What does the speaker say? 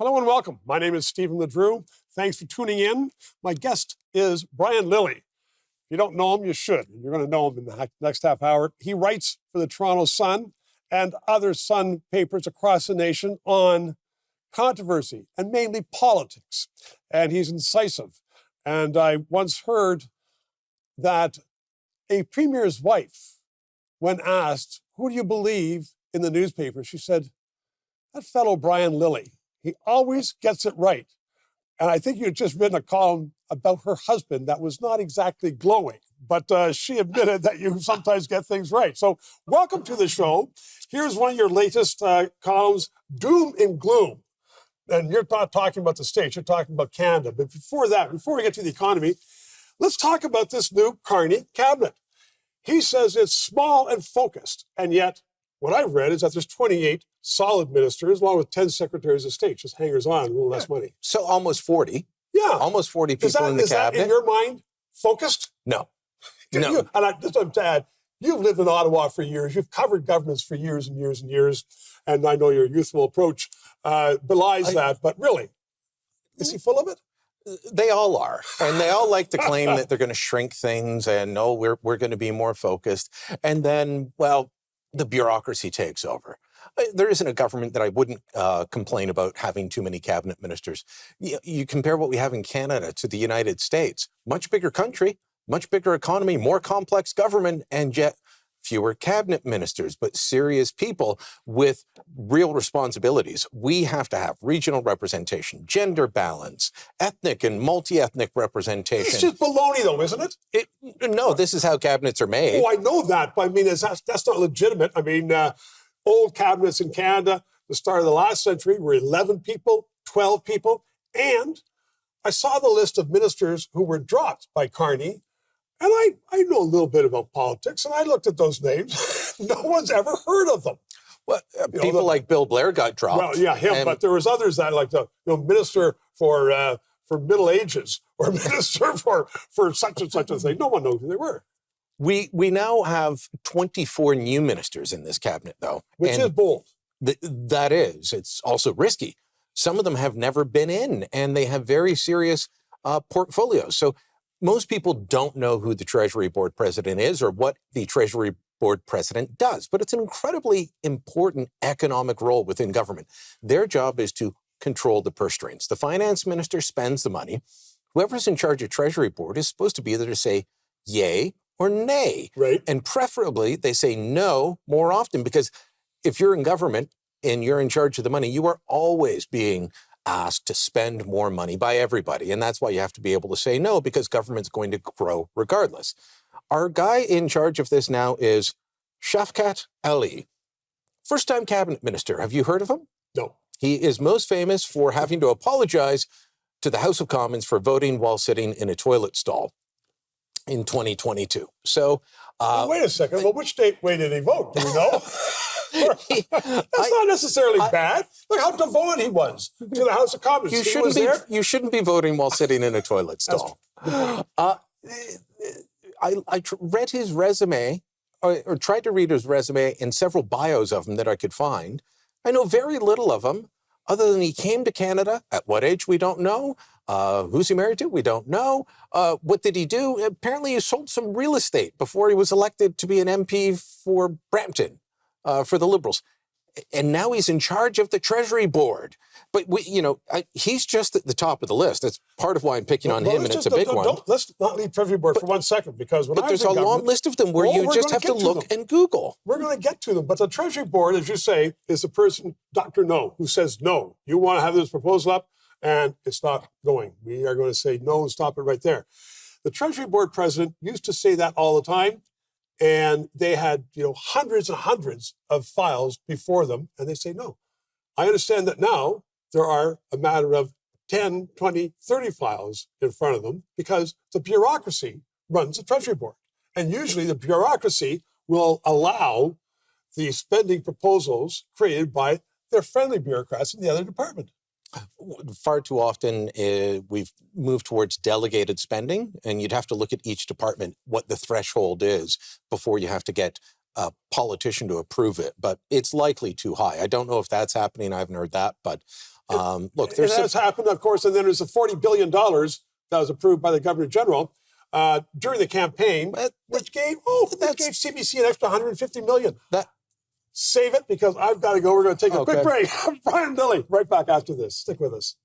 Hello and welcome. My name is Stephen LeDrew. Thanks for tuning in. My guest is Brian Lilley. If you don't know him, you should. You're going to know him in the next half hour. He writes for the Toronto Sun and other Sun papers across the nation on controversy and mainly politics. And he's incisive. And I once heard that a premier's wife, when asked, who do you believe in the newspaper? She said, that fellow Brian Lilley. He always gets it right. And I think you had just written a column about her husband that was not exactly glowing, but she admitted that you sometimes get things right. So welcome to the show. Here's one of your latest columns, Doom and Gloom. And you're not talking about the States, you're talking about Canada. But before that, before we get to the economy, let's talk about this new Carney cabinet. He says it's small and focused, and yet what I've read is that there's 28 solid ministers, along with 10 secretaries of state, just hangers-on, a little less money. So almost 40. Yeah. Almost 40 people in the cabinet. Is that, in your mind, focused? No. No. Just to add, you've lived in Ottawa for years. You've covered governments for years and years and years. And I know your youthful approach belies that. But really, is he full of it? They all are. And they all like to claim that they're going to shrink things and, oh, we're going to be more focused. And then, well, the bureaucracy takes over. There isn't a government that I wouldn't complain about having too many cabinet ministers. You compare what we have in Canada to the United States. Much bigger country, much bigger economy, more complex government, and yet fewer cabinet ministers, but serious people with real responsibilities. We have to have regional representation, gender balance, ethnic and multi-ethnic representation. It's just baloney, though, isn't it? No, this is how cabinets are made. Oh, I know that, but I mean, that's not legitimate. I mean, old cabinets in Canada, the start of the last century, were 11 people, 12 people, and I saw the list of ministers who were dropped by Carney. And I know a little bit about politics, and I looked at those names. No one's ever heard of them. Well, people like Bill Blair got dropped. Well, yeah, him. But there was others that, like the minister for middle ages or minister for such and such a thing. No one knows who they were. We now have 24 new ministers in this cabinet, though, which is bold. That is. It's also risky. Some of them have never been in, and they have very serious portfolios. So most people don't know who the Treasury Board President is or what the Treasury Board President does, but it's an incredibly important economic role within government. Their job is to control the purse strings. The finance minister spends the money. Whoever's in charge of Treasury Board is supposed to be either to say yay or nay. Right. And preferably they say no more often, because if you're in government and you're in charge of the money, you are always being asked to spend more money by everybody. And that's why you have to be able to say no, because government's going to grow regardless. Our guy in charge of this now is Shafkat Ali, first-time cabinet minister. Have you heard of him? No. He is most famous for having to apologize to the House of Commons for voting while sitting in a toilet stall in 2022. So, wait a second. Well, which way did he vote? Do we know? That's not necessarily bad. Look how devoted he was to the House of Commons. You shouldn't be voting while sitting in a toilet stall. I read his resume, or tried to read his resume, and several bios of him that I could find. I know very little of him, other than he came to Canada. At what age, we don't know. Who's he married to? We don't know. What did he do? Apparently he sold some real estate before he was elected to be an MP for Brampton. For the Liberals. And now he's in charge of the Treasury Board. But, he's just at the top of the list. That's part of why I'm picking on him, and it's a big one. Let's not leave Treasury Board for 1 second, because when there's a long list of them where you just have to look and Google. We're going to get to them. But the Treasury Board, as you say, is the person, Dr. No, who says, no, you want to have this proposal up, and it's not going. We are going to say no and stop it right there. The Treasury Board president used to say that all the time. And they had, hundreds and hundreds of files before them, and they say no. I understand that now there are a matter of 10, 20, 30 files in front of them because the bureaucracy runs the Treasury Board. And usually the bureaucracy will allow the spending proposals created by their friendly bureaucrats in the other department. Far too often, we've moved towards delegated spending, and you'd have to look at each department, what the threshold is before you have to get a politician to approve it. But it's likely too high. I don't know if that's happening. I haven't heard that, but Look, It has happened, of course, and then there's the $40 billion that was approved by the Governor General during the campaign, which gave CBC an extra $150 million. Save it because I've got to go. We're going to take a quick break. Brian Lilley, right back after this. Stick with us.